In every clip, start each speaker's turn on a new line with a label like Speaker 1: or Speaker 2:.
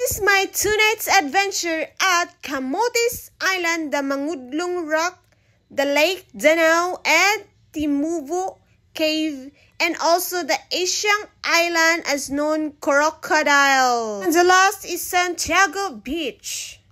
Speaker 1: This is my 2 nights adventure at Camotes Island, the Mangudlong Rock, the Lake Danau, and Timuvo Cave, and also the Asian Island as known Crocodile. And the last is Santiago Beach.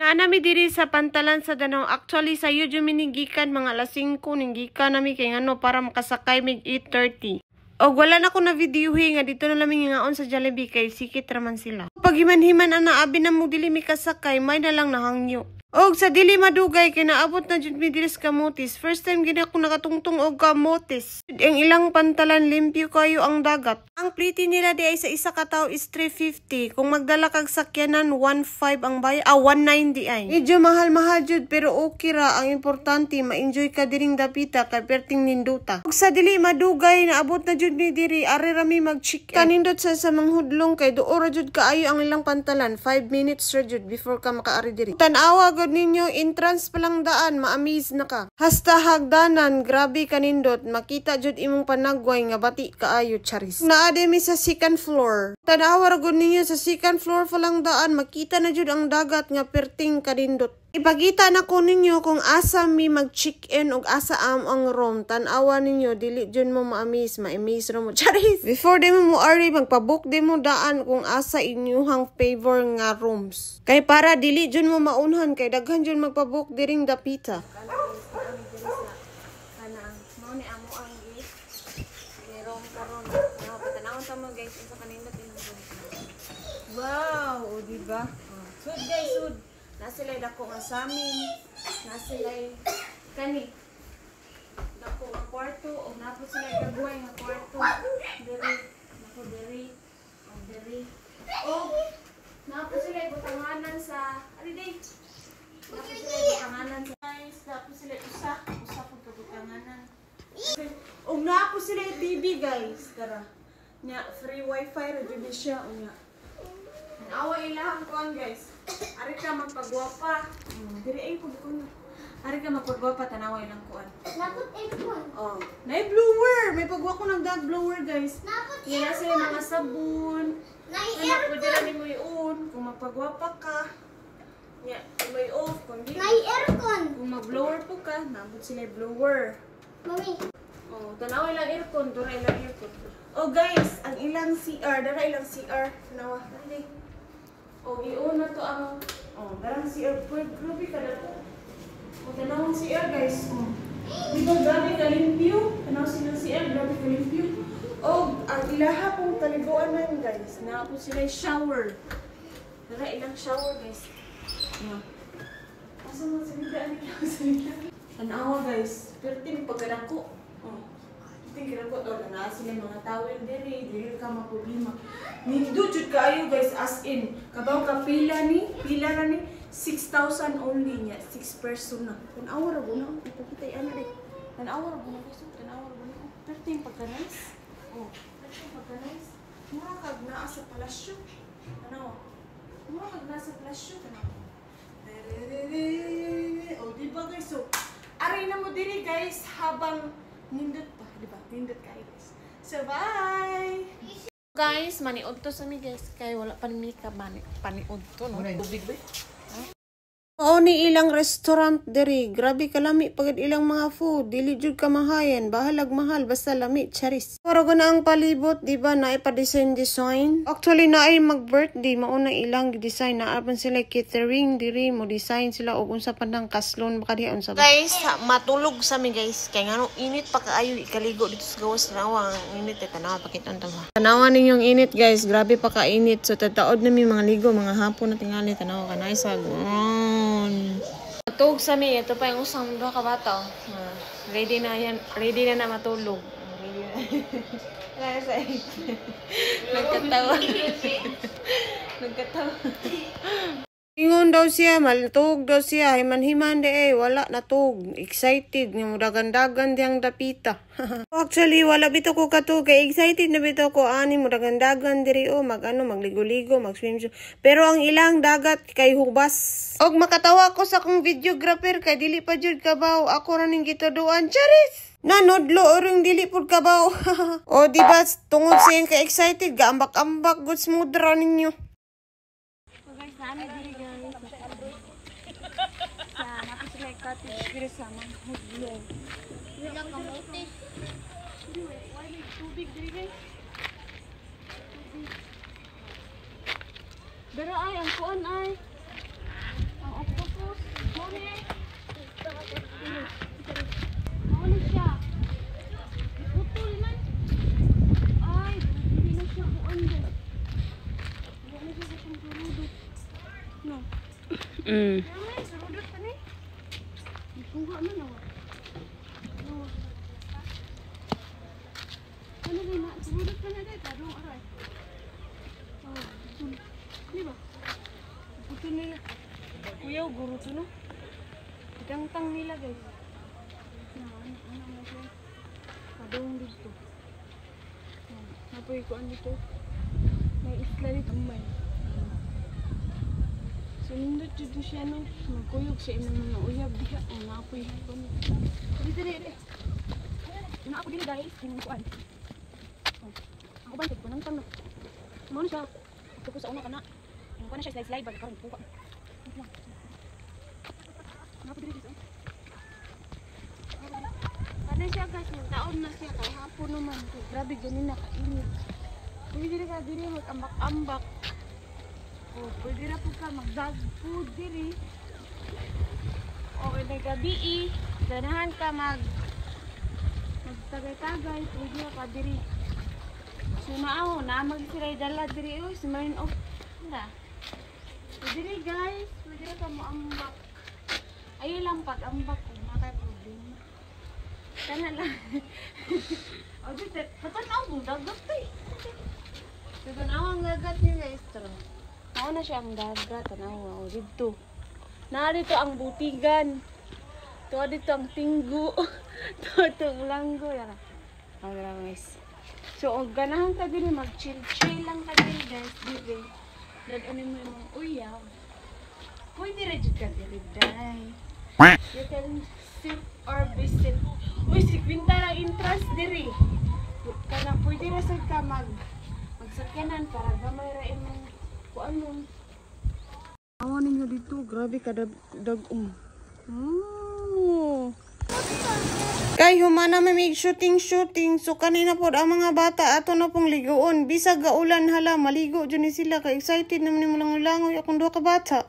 Speaker 1: Naanami diri sa pantalan sa Danau. Actually, sa Yujo minigikan mga alas 5 ninggikan nami kay ngano para makasakay mig 8:30. Og wala na ko na videohi nga dito na laming ngaon sa Jollibee kay sikit raman sila. Pag himan-himan ana abi na mo dili mi kasakay, may na lang nahangyo. Og sa dili madugay kay naabot na jud mi diri sa Camotes. First time gid ako nakatungtong og Camotes. Ang ilang pantalan limpyo kayo ang dagat. Ang pretty nila di ay sa isa ka tawo is 350. Kung magdala kag sakyanan 1.5 ang bayad. 190 ay. Medyo mahal-mahal jud pero okay ra. Ang importante ma-enjoy ka diring dapita kay perting ninduta. Og sa dili madugay naabot na jud mi diri ari ra mi mag-check. Kanindot sa manghudlong kay duo ra jud kaayo ang ilang pantalan. 5 minutes ra jud before ka makaari diri. Tan-awa gud ninyo entrance pa lang daan, ma-amaze na ka. Hasta hagdanan, grabe kanindot, makita jud imong panagway nga bati kaayo charis. Naade mi sa second floor. Tanawa ra gud ninyo sa second floor pa lang daan, makita na jud ang dagat nga perting kanindot. Ipakita na ko ninyo kung asa mi mag-check-in ug asa ang room. Tan-awa ninyo dili jud mo ma-amaze, ma-amaze ra mo charis. Before di mo ari magpa-book di mo daan kung asa inyuhang favor nga rooms. Kay para dili jud mo maunhan kay daghan jud magpa-book diring dapita. Mao ni amo ang gate. Meron karon. Patanawon ta mo guys sa kanindot imong. Wow, o diba? Sud guys, sud. Nasilay dako nga samin, nasilay kani. Dako nga kwarto, o napo sila gagaway nga kwarto. Diri, nako diri, o diri. O, napo sila butanganan sa, day? Napo sila butanganan sa, guys, napo sila usa po kabutanganan. O napo sila TV guys, tara. Nya, free wifi, radio siya, o nya. Awa ilahang kuan guys. Ari ka magpagwapa. Diri ay pud ko. Ari ka magpagwapa tanawa ilang kuan.
Speaker 2: Napot aircon.
Speaker 1: Oh, nay blower. May pagwa ko ng dog blower guys.
Speaker 2: Napot
Speaker 1: Kaya sila mga sabon.
Speaker 2: Nay
Speaker 1: Ano pwede
Speaker 2: aircon.
Speaker 1: rin mo i-on kung magpagwapa ka. Nya, may off kung di.
Speaker 2: Nay aircon.
Speaker 1: Kung mag-blower po ka, nabot sila blower.
Speaker 2: Mami.
Speaker 1: Oh, tanawa ilang aircon, dura ilang aircon. Oh guys, ang ilang CR, dara ilang CR. Tanawa, dali. O, iuna to ang, darang CR po, grabe ka na to. O, tanawang CR guys. Dito, grabe ka limpyo. Tanaw silang CR, grabe ka limpyo. O, ang ilaha pong taliguan na yun guys. Na po sila shower. Dara ilang shower guys. Asa mo sa nila, tanawa guys. Pero tinipagalan ko. Tingnan ko to na sila mga towel diri ka maproblema. Nindot jud kaayo guys as in kabaw ka pila ra ni 6,000 only niya 6 person na. Tan-awa ra guna ipakita ana ri. Tan-awa ra guna guys, tan-awa ra guna. Perting pagkanis. Perting pagkanis. Mura kag naa sa palasyo. Ano? Mura kag naa sa palasyo tanaw. Di ba guys? So, aray na mo diri guys habang nindot pa, di ba? Nindot kayo guys. So, bye! Guys, maniod to sa mi guys. Kaya wala pa ni ka paniod to, no? Tubig ba? Oo ni ilang restaurant diri. Grabe kalami pagad ilang mga food. Dili jud ka mahayan. Bahalag mahal. Basta lami. Charis. Pero na ang palibot, di ba? Na ipa-design. Actually, na ay mag-birthday. Mauna ilang design. Naapan sila catering diri mo. Design sila. O kung sa pandang kaslon. Baka diyan sa guys, matulog sa mi guys. Kaya nga init pa kaayo. Ikaligo dito sa gawas. Tanawa. Ang init. Tanawa. Pakita ang tawa. Tanawa ninyong init guys. Grabe pa kainit. So, tataod na mi mga ligo. Mga hapon na tingali. Tanawa ka na isa. Matulog sa mi, ito pa yung usang doon ka bata. Ready na yan, ready na matulog. Nagkatawa. Nagkatawa. Ingon daw siya, maltug daw siya, himan-himan de wala natug. Excited, nga mudagan-dagan diyang dapita. Actually, wala bito ko katug, kay excited na bito ko, ani mudagan-dagan diri magligo-ligo, mag-swimsuit. Pero ang ilang dagat kay hubas. Og makatawa ko sa kong videographer, kay dili pa jud kabaw, ako ra ning gituduan, charis! Nanodlo oring dili pud kabaw. O diba, tungod siya ka excited, gaambak-ambak, good smooth ra ninyo.
Speaker 3: Nami diri guys. Sa nato sila cottage diri sa mga hudlong.
Speaker 2: Wala kamote.
Speaker 3: Why may tubig diri guys? Pero ay ang kuan ay ang octopus. Mone. Mone siya. Putol man. Ay, hindi na siya kuan din. Wala na siya siyang turudot. No. Ay, turudot pa ni. Kuha man na. No. Ano rin na? Turudot pa na dito. Tarong aray. Oh, putol. Di ba? Putol nila. Kuya, guro to no? Tang nila guys. Ano siya? Padong dito. Napoy ko dito. May isla dito may. Sundot dito siya no. Magkuyog sa imong mga uyab diha. Napoy ko. Dito. Ako dito guys. Tingnan ko an. Ako ba ito? Nang no. Ano siya? Ako ko sa una kana. Ano na siya slide bag karon puka. Napoy dito. Ano siya guys, taon na siya kay hapon naman. Grabe ganin nakainit. Pwede ka diri mag-ambak-ambak. O pwede na po ka mag-dog food diri. O kaya gabi ganahan ka magtagay-tagay. Pwede ka diri. So naaw, naamag sila dala diri. Uy, sumarin off. Handa. Pwede diri guys. Pwede ka mo-ambak. Ayaw lang pag-ambak kung makay problema. Kana lang. O dito, patanaw mo dagat eh. Tanaw ang dagat niya guys. Tanaw na siya ang dagat. Tanaw. O dito. Narito ang butigan. Ito dito ang tinggo. Ito ang langgo. Yan. O guys. So, ganahan ka din mag-chill-chill lang ka din guys. Dito. Dadanin mo yung mga uyaw. Pwede rin ka din day. You can sit or visit. Uy, si Quinta lang interest diri. Kana pwede ra sad ka magsakyanan para gamay ra imong kuan mo. Awan ninyo dito, grabe ka dag-um.
Speaker 1: Kay humana may shooting. So kanina po ang mga bata ato na pong ligoon. Bisag gaulan hala, maligo dyan ni sila. Kay excited naman yung langoy akong duha ka bata.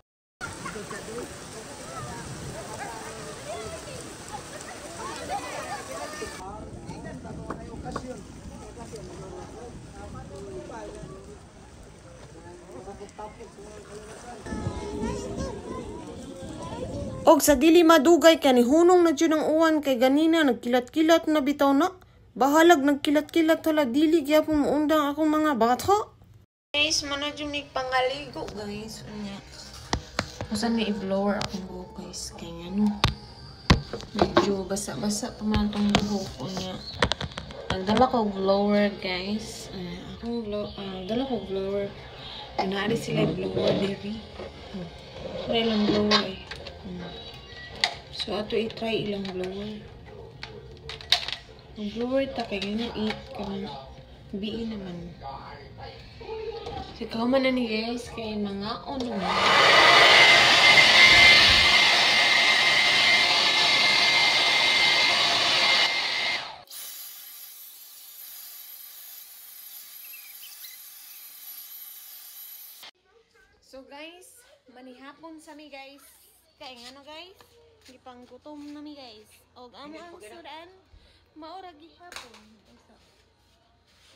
Speaker 1: Og sa dili madugay kani hunong na dyan ang uwan kay ganina nagkilat-kilat na bitaw na. Bahalag nagkilat-kilat hala dili gyapon muundang akong mga bata. Guys, manadyo ni pangaligo guys. Unya. Usan ni i-blower akong buhok guys kay ngano. Medyo basa-basa pa man tong buhok unya. Nagdala ko blower guys. Dala ko blower. Naari sila blower diri. Try lang blower eh. So ato i-try ilang blower. Ang blower ta kay ganyan biin naman. So kauman na ni guys kay mga ono. So guys, manihapon sa mi guys. Kay ngano guys? Gipang gutom na mi guys. Og amo ang sudan maura gihapon. So,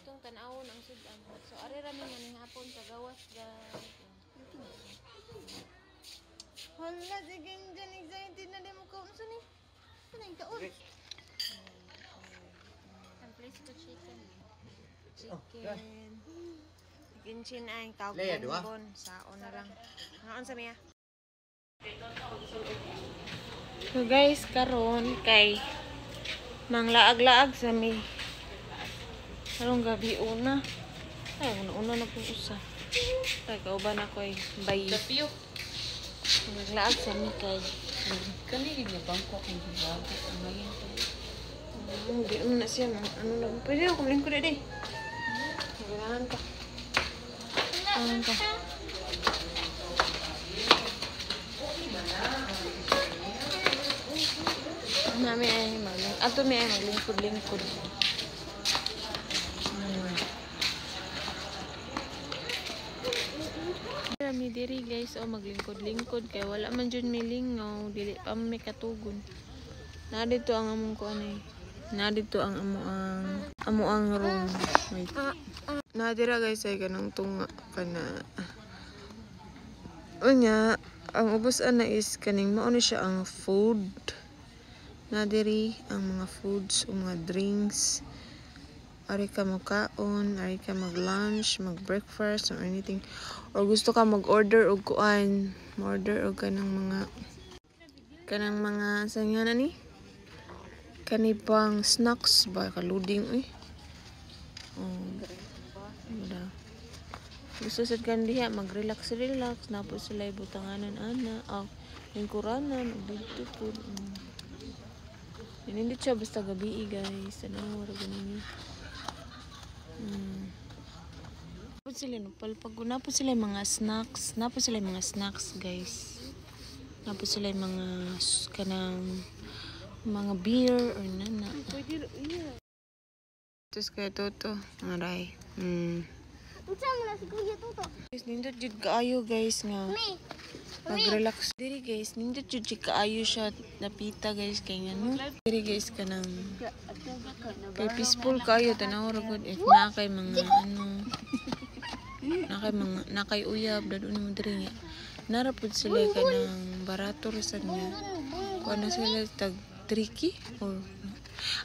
Speaker 1: itong tanawon ang sudan. So ari ra mi manihapon sa gawas guys. Hala, sige dyan excited na din mo ko. Unsa ni? Kanang kaon. And place to chicken. Chicken ay tawag bon. Saon na lang. Ngaon sa miya? So guys, karon kay manglaag-laag sa mi. Karong gabi una. Ay, una na po usa. Kay kauban ako ay bayi. Tapio. Manglaag sa mi kay.
Speaker 3: Kani ni bangko kung gibago ang ngayon ko.
Speaker 1: Hindi mo na siya. Ano na. Pwede ako lingkod na di. Maganahan ka. Ayan ka.
Speaker 3: ato ni ay maglingkod-lingkod. Kami diri guys, maglingkod-lingkod kay wala man jud mi lingaw, dili pa may katugon. Na dito ang among kuan eh. Na dito ang amuang room. Wait. Na dira guys ay kanang tunga kana. Unya, ang ubos ana is kaning mao ni siya ang food. Na diri ang mga foods o mga drinks. Ari ka magkaon, ari ka mag-lunch, mag-breakfast or anything. Or gusto ka mag-order og kuan, order og kanang mga saan nga na ni? Kanibang snacks ba kaluding eh. Gusto sad kan diha mag-relax napo sila butanganan ana, lingkuranan og dito po. Hindi siya basta gabi guys. Ano ra ganin. Napos sila napos sila mga snacks. Napos sila mga snacks guys. Napos sila mga kanang mga beer or nana. Tapos kaya toto. Aray.
Speaker 2: Unsa man na si Kuya Toto?
Speaker 3: Guys, nindot jud kaayo guys nga. Mag-relax diri guys. Nindot jud kaayo siya napita guys kay ngano. Diri guys kanang kay peaceful kayo tanaw ra gud if nakay mga nakay uyab dadun mo diri nga. Narapod sila kanang barato ra sad nga. Kuan na sila tag tricky or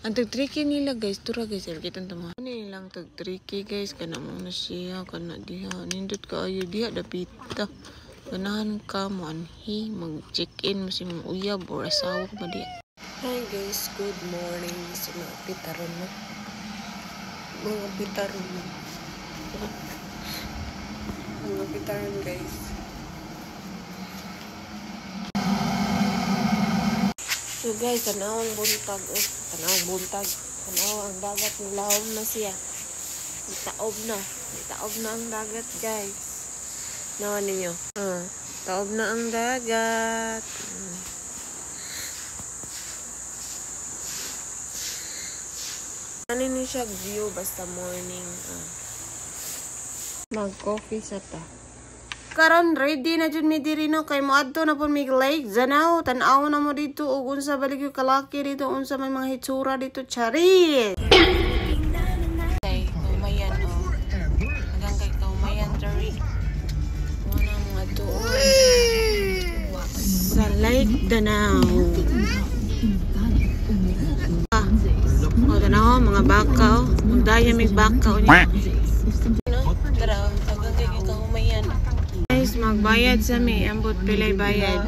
Speaker 3: ang tag tricky nila guys, tura guys, kita tama. Ni lang tag tricky guys, kana mo na siya, kana diha, nindot kaayo diha dapita. Ganahan ka mo anhi, mag-check-in mo si mga uyab or asawa pa diha. Hi guys, good morning sa mga pitaron mo. Mga pitaron mo. Mga pitaron guys. So guys, tanawang buntag tanaw ang dagat nilawom na siya. Itaob na ang dagat guys. Nawan ninyo. Taob na ang dagat. Ano ni siya view basta morning. Mag-coffee sa ta. Karon ready na jud mi diri no kay moadto na pud mi lake Zanaw tan-aw na mo dito ug unsa balik yung kalaki dito unsa may mga hitsura dito charit. Kay Kaumayan hanggang kay Kaumayan chari. Wala mga doon sa Lake Danau. Tanaw mga baka magdaya mig baka unya. Tara hanggang kay Kaumayan. Guys, magbayad sa mi. Ambot pilay bayad.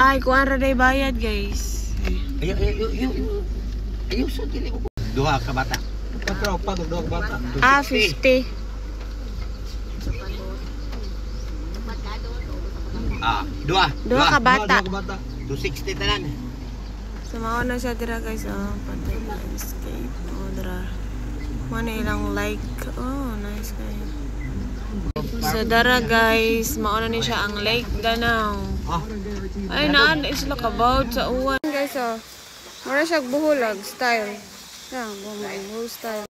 Speaker 3: Ay, kuan ra day bayad, guys.
Speaker 4: Ayaw sa dili ko. Duha ka bata. Pag duha ka bata.
Speaker 3: 50. Duha ka bata.
Speaker 4: 260 tanan.
Speaker 3: Sumao na siya dira, guys. Patay na escape. Dira. Mana ilang like. Nice guys. So dara guys, mauna ni siya ang Lake Danau. Ay naan isla kabaw sa uwan guys Mura siya buhulag style. Buhul style.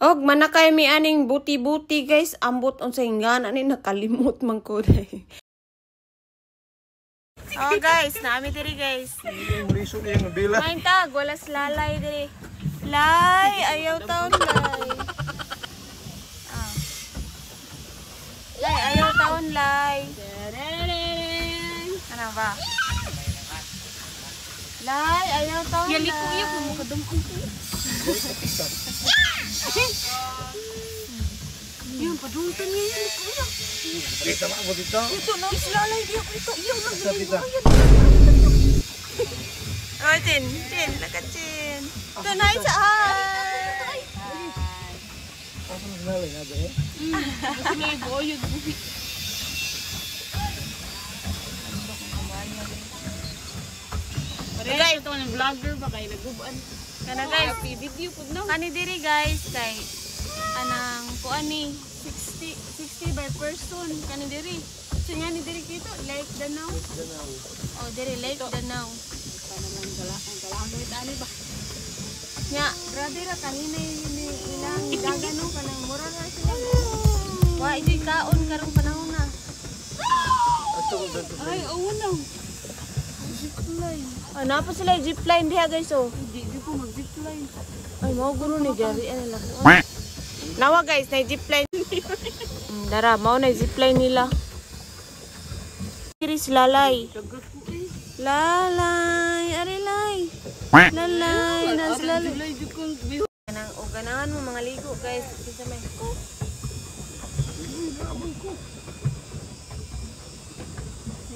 Speaker 3: Og manakay mi aning buti-buti guys, ambot unsay ngana ni nakalimot man ko dai. Guys, naami diri guys. Main tag wala lalay diri. Lay, ayaw taon lay. Lay, ayaw taon, Lay. Ano ba? Lay, ayaw taon, Lay. Yali ko iyo, kumakadumang ko. Yun, paduntan niya yun.
Speaker 4: Kita mo mo dito.
Speaker 3: Ito na, islalay diya ko ito. Iyo, nagdito. Tin, lakat Tin. Ito na, isa ay. Kasi may boyod. Guys, ito ng vlogger ba kayo naguban? Kana guys, video po no. Kani diri guys kay anang kuan ni 60 by person kani diri. So nga ni diri kito Lake Danau. Oh, diri Lake Danau. Para lang ang Ano ba? Nya, brother ra kanina ni ilang dagan no kanang mura ra sila. Wa ito'y kaon karong panahon na. Ay, oo na. Zipline. Ah, napa sila zipline diha guys oh. Hindi ko mag-zipline. Ay, mau guro ni Gary ano lang. Nawa guys, na zipline. Dara, mau na zipline nila. Iris lalay. Lalay, arilay. Lalay, nas lalay. Kanang o ganahan mo mga ligo guys. Kinsa may.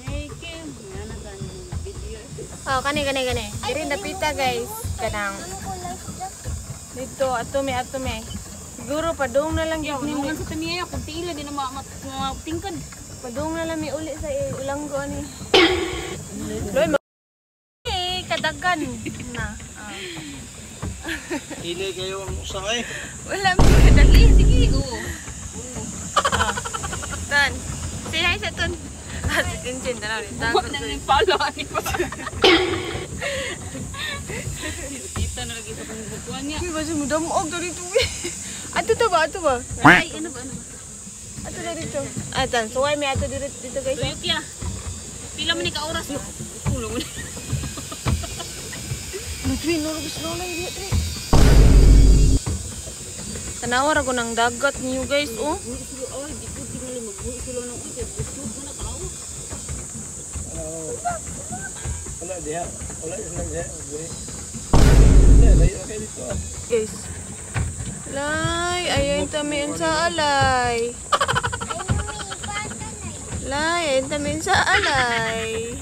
Speaker 3: Hey Kim, ana kan video. Oh, kani. Diri napita guys. Kanang dito ato me. Siguro padung na lang gyud ni. Sa taniya kun tiila di na matingkad. Padung na lang mi uli sa ilanggo ani. Loy mo. Kadagan na.
Speaker 4: Hili kayo ang usang eh.
Speaker 3: Wala mi kadali sige oo. Dan. Say hi sa ton. Si Tinchin tanaw ni takot ni pala ni pa. Kita na lagi sa pangbutuan niya. Di ba si mudam og dito eh. Ato ba? Ay, ano ba? Ato na dito. Atan, so why may ato dito guys? Tuyok ya. Pila man ni ka oras yo. Kulo mo. Nutri no lubis no na dito. Tanawar ako ng dagat niyo guys, oh. Oh, di ko tingali magbuhi sila ng usap. Gusto mo na kao.
Speaker 4: Wala diha. Wala diha.
Speaker 3: Guys. Lay, ayun tamin sa alay. Lay, ayun tamin sa alay.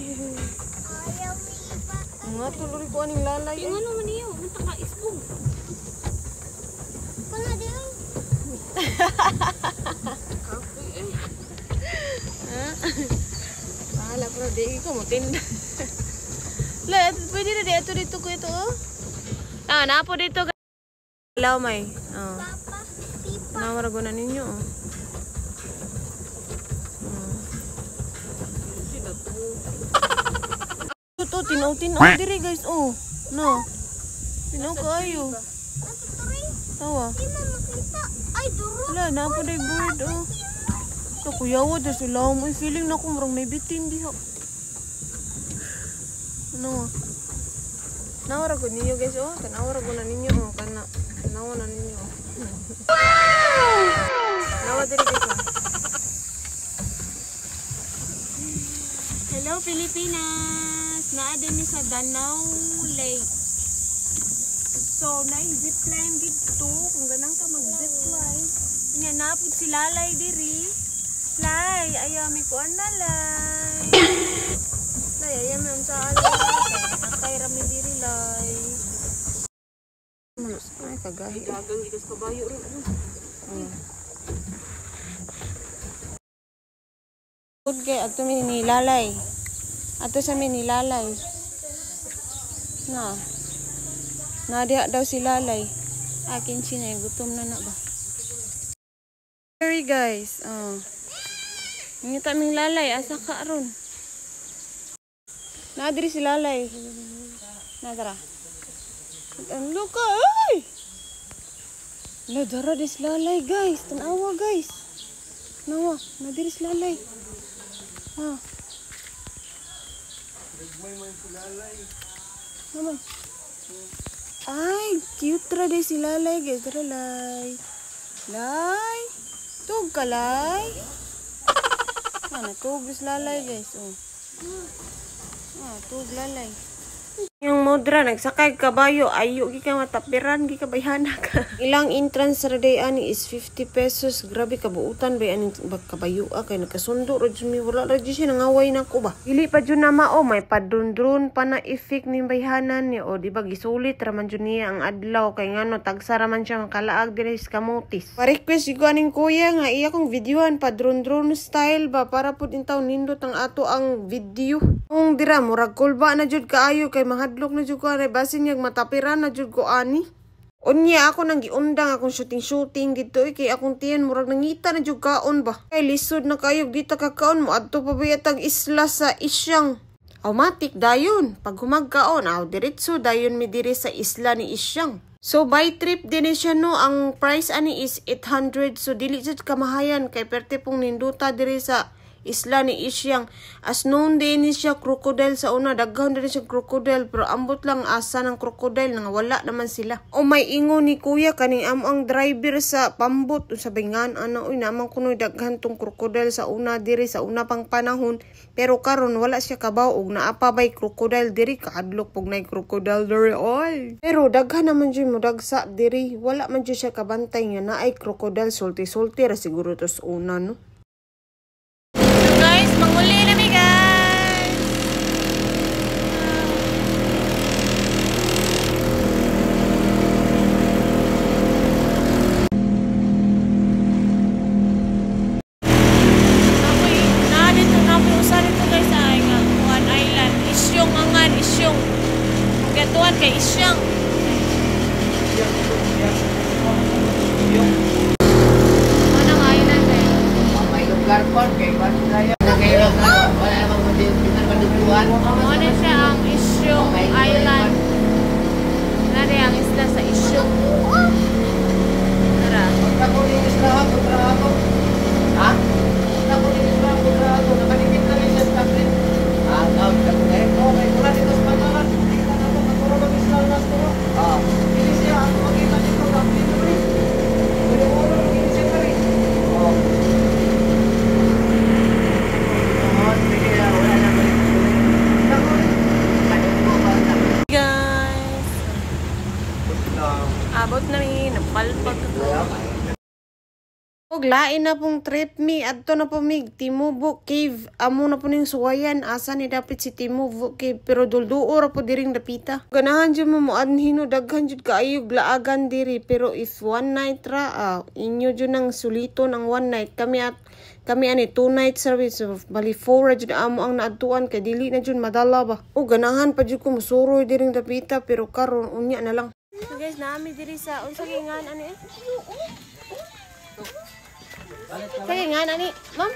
Speaker 3: Nga tuloy ko aning lalay. Yung ano man niyo, munta ka isbog.
Speaker 2: Pala din.
Speaker 3: Kapoy eh. Pahala pero di ko mo tinda. Lay, pwede na dito ko ito oh. Ah, napo dito. Ilaw may. Oh. Nawarago na ninyo. Oh. Ito, tinaw diri guys. Oh. No. Tinaw kayo. Tawa.
Speaker 2: Ay, duro.
Speaker 3: Wala, napo na yung bird. Oh. Ito, kuyawa dahil sila. May feeling na kung marang may bitin diha. Ano? Nawarago ninyo guys. Oh. Nawarago na ninyo. Oh. Nawa na ninyo. Nawa diri guys. Hello Pilipinas. Naa din mi sa Danau Lake. So zipline dito kung ganang ka mag-zipline. Nya napud si Lalay diri. Lay, ayami ko analay. Lay, ayami unsa alay. Nakay rami diri lay. Ay, kagahi. Dagang gikas kabayo rin. Good kay ato mi nilalay. Ato sa mi nilalay. Na diha daw si Lalay. Akin sinay gutom na ba. Sorry guys. Ngita ming Lalay asa ka aron. Na diri si Lalay. Na tara. Ano ka? Ay! Nadara dis Lalay guys. Tanawa guys. Nawa. Nadiri si Lalay. Ha. Naman. Ay, cute ra dis si Lalay guys. Tara Lay. Lay. Tug ka Lay. Tug dis Lalay guys. Oh. Tug Lalay. Yung modra nagsakay kabayo ayo gi ka matapiran gi kabayhana ka. Ilang entrance sa day ani is 50 pesos. Grabe kabuutan ba ani kabayo kay nagkasundo ra jud mi wala ra jud siya nangaway nako ba. Dili pa jud na mao may padrun-drun pa na effect ni bayhanan ni o di ba gisulit ra man jud niya ang adlaw kay ngano tagsa ra man siya makalaag diri sa Kamutis. Pa-request ko aning kuya nga iya kong videohan padrun-drun style ba para pud intaw nindot ang ato ang video. Kung dira murag kulba na jud kaayo kay mahadlok na jud ko ani basin niyag matapiran na jud ko ani. Unya ako nang giundang akong shooting dito kay akong tiyan murag nangita na jud kaon ba. Kay lisod na kayo dito kakaon mo adto pa bayatag isla sa Isyang.
Speaker 1: automatic dayon. Pag humagkaon, diretso dayon mi diri sa isla ni Isyang. So by trip din siya no, ang price ani is 800. So dili jud kamahayan kay perte pong ninduta diri sa isla ni Isyang. As known din ni siya crocodile sa una, daghan din siya crocodile pero ambot lang asa ng crocodile nga wala naman sila. O may ingon ni kuya kaning ang driver sa pambot sa bingan uy naman kuno daghan tong crocodile sa una diri sa una pang panahon pero karon wala siya kabaw og naapa bay crocodile diri kahadlok pug nay crocodile diri oy. Pero daghan naman jud mo dagsa diri, wala man jud siya kabantay nga naay crocodile, sulti-sulti ra siguro tos una no.
Speaker 3: Guys, manguli na mi guys. Napoy usa dito guys ay nga One Island. Isyong angan, isyong. Gatuan kay Isyang. Manang island eh.
Speaker 5: May lugar po, kay Banulaya. Nagkailang wala namang pinagpaduduan.
Speaker 3: Amo na siya ang Isyong Island. Nari ang isla sa Isyong. Tara.
Speaker 5: Punta ko rin isla ako. Ha? Punta ko rin isla ako. Nakalimit na rin siya sa tablet. Tawag ka ko ngayon. May mula dito sa Panalan. Nakita na ako, magkuro mag-isla na ako. Hindi siya ako makita dito. Tablet ko rin. Pwede mo rin mag-inisip ka rin.
Speaker 3: Guys. Abot na rin. Napalpag ko.
Speaker 1: Og lain na pong trip mi adto na po mig Timubo Cave. Amo na po ning suwayan asa ni dapit si Timubo Cave pero dulduo ra po diring dapita. Ganahan jud mo moanhin daghan jud kaayo laagan diri pero if one night ra inyo jud nang suliton ang one night. Kami ani 2 night service so, bali 4 ra jud amo ang naadtuan kay dili na jud madala ba. O ganahan pa jud ko mosuroy diring dapita pero karon unya na lang.
Speaker 3: So guys, naami diri sa unsa gingan ani eh? Kaya nga nani, ma'am?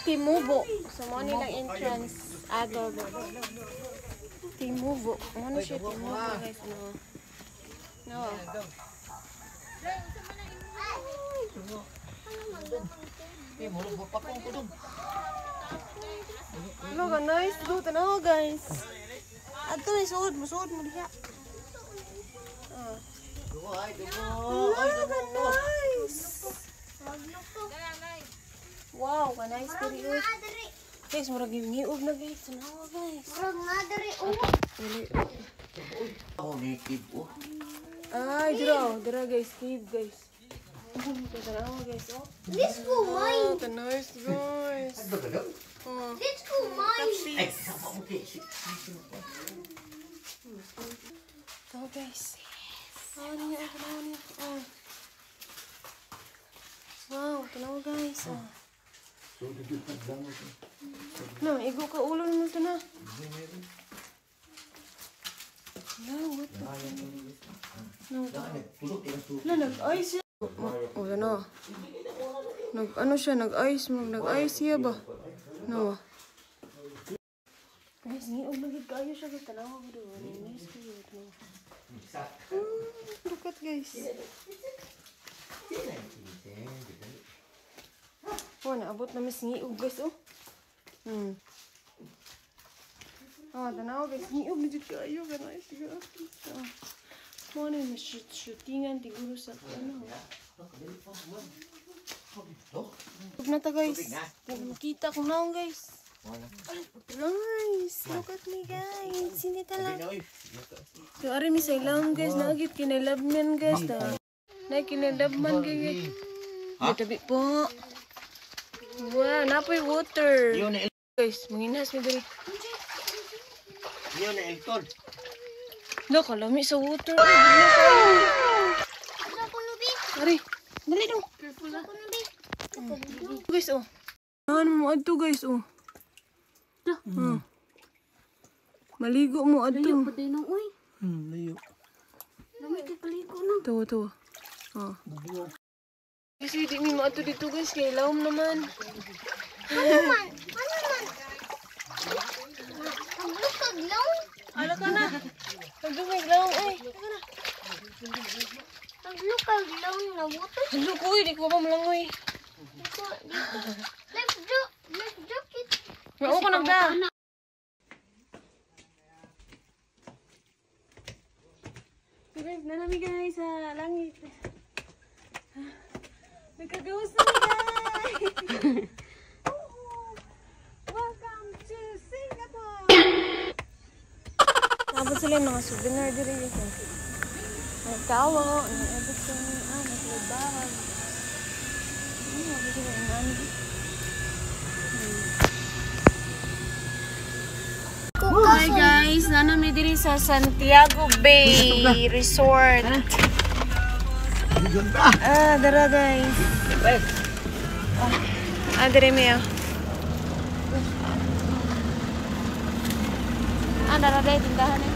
Speaker 3: Timubo. So mo ni lang entrance ato. Timubo. Ano siya Timubo guys no. No. Hello guys, do tanaw guys. Ato ni suod mo diha. Nice. Wow, nice diri. Guys, murag giuog na guys. Tanawa guys.
Speaker 2: Murag nga diri
Speaker 3: Ay, dira guys, cave guys. Tanawa guys, oh.
Speaker 2: Let's go mine.
Speaker 3: Nice guys.
Speaker 2: Let's go mine.
Speaker 3: Oh guys. Oh, niya. Oh. Wow, tanawa guys. Oh. No, igo ka ulo mo ito na. No, what the No, nag-ice siya. Oh, ano? Ano siya, nag-ice mo. Nag-ice siya ba? No. Guys, niog magig kayo siya. Tanawa ko doon. Nice kayo. Look at guys. Oh, naabot na mas ngiog guys, oh. Tanaw guys, ngiog na dyan kayo. Ganay, siguro. Mo na yung shootingan, siguro sa ano. Huwag na ta guys. Makita ko na guys. Nice. Look at me guys. Hindi talaga. So, ari mi sa ilang guys. Naagit kinalabman guys. Kinalabman guys. Tabi po. Wow, napoy water. Guys, manginas mi dali.
Speaker 5: Yun na Elton.
Speaker 3: No, kalami sa water. Ari, dali dong. Guys, oh. Ano mo adto guys, oh. Maligo mo adto.
Speaker 2: Layo pa din uy.
Speaker 5: Layo.
Speaker 2: Lamig kay paligo na.
Speaker 3: Tawa. Kasi di mi maato dito guys, kay lawom naman.
Speaker 2: Ano man? maglaw na water.
Speaker 1: Hello, kuy. Di ko ba malangoy.
Speaker 2: Dito. Let's joke it.
Speaker 1: Oo ko nagda.
Speaker 3: Guys, na namin guys sa langit. Nagkagawas na guys. Welcome to Singapore.
Speaker 1: Nabot sila yung mga souvenir diri guys. Nagkawa, everything, naglabahan. Nabot sila yung ano. Hi guys, nanami diri sa Santiago Bay Resort. Dara guys. Diri mi dara day tindahan eh.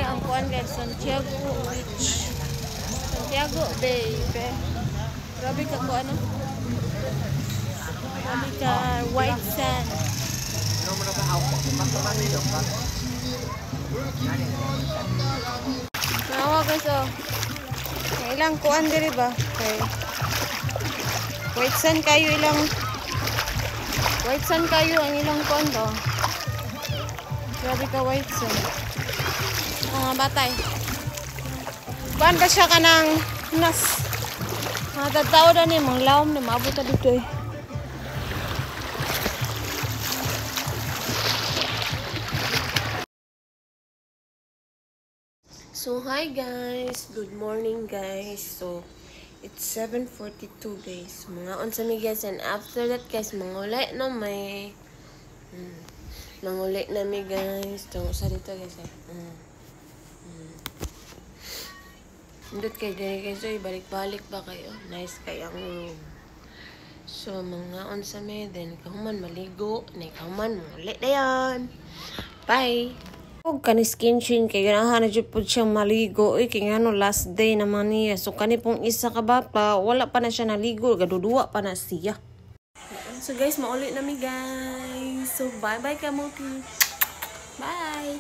Speaker 1: Ang kuan guys, Santiago Beach. Santiago Bay. Grabe ka ko ano. Grabe ka white sand. Nawa guys oh. Ilang kuan diri ba? Okay. White sand kayo ilang. White sand kayo ang ilang kuan to. Grabe ka white sand. Mga batay. Kuan ba siya kanang nas? Mga tao na ni mga lawom na maabot na dito eh. So hi guys, good morning guys. So it's 7:42 guys. Mga unsa mi guys, and after that guys mangulay na may mangulay na mi guys. Tungo sa dito guys eh. Indot kay diri guys, so balik-balik ba kayo? Nice kay ang room. So mga unsa mi then kahuman maligo, na kahuman mangulay dayon. Bye. Og kani skin kay ganahan na jud pud siyang maligo kay ngano last day naman niya. So kani pong isa ka bata wala pa na siya naligo, gaduduwa pa na siya. So guys, mauli na mi guys. So bye bye kamuti. Bye.